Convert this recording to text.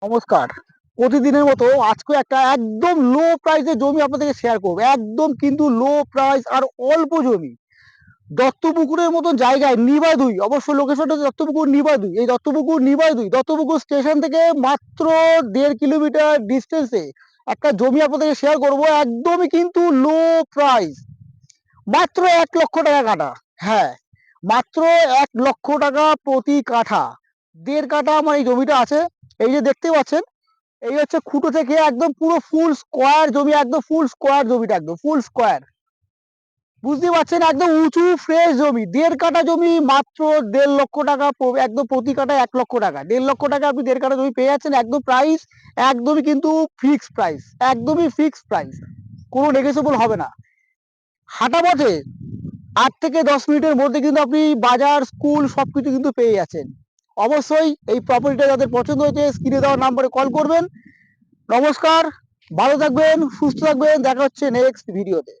নমস্কার। প্রতিদিনের মতো আজকে একটা একদম লো প্রাইসে জমি আপনাদেরকে শেয়ার করবো। একদম কিন্তু লো প্রাইস আর অল্প জমি। দত্তপুকুরের মতো জায়গায় নিবাদুই, অবশ্য লোকেশনটা হচ্ছে দত্তপুকুর নিবাদুই। এই দত্তপুকুর নিবাদুই, দত্তপুকুর স্টেশন থেকে মাত্র 1.5 কিলোমিটার ডিস্টেন্সে একটা জমি আপনাদেরকে শেয়ার করব। একদমই কিন্তু লো প্রাইস, মাত্র 1 লক্ষ টাকা কাঠা। হ্যাঁ, মাত্র 1 লক্ষ টাকা প্রতি কাঠা। 1.5 কাঠা আমার এই জমিটা আছে। এই যে দেখতে পাচ্ছেন, এই হচ্ছে খুঁটো থেকে একদম পুরো ফুল স্কোয়ার জমি, একদম ফুল স্কোয়ার জমিটা, একদম ফুল স্কোয়ার। বুঝতে পারছেন, একদম উঁচু ফ্রেশ জমি। 1.5 কাঠা জমি মাত্র 1.5 লক্ষ টাকা, একদম প্রতি কাঠা 1 লক্ষ টাকা। 1.5 লক্ষ টাকা আপনি 1.5 কাঠা জমি পেয়ে যাচ্ছেন। একদম প্রাইস একদমই কিন্তু ফিক্সড প্রাইস, একদমই ফিক্সড প্রাইস, কোনো নেগোসিয়েবল হবে না। হাঁটা পথে 8 থেকে 10 মিনিটের মধ্যে কিন্তু আপনি বাজার, স্কুল সবকিছু কিন্তু পেয়ে যাচ্ছেন। অবশ্যই এই প্রপার্টিটা যাদের পছন্দ হয়েছে স্ক্রিনে দেওয়া নাম্বারে কল করবেন। নমস্কার, ভালো থাকবেন, সুস্থ থাকবেন, দেখা হচ্ছে নেক্সট ভিডিওতে।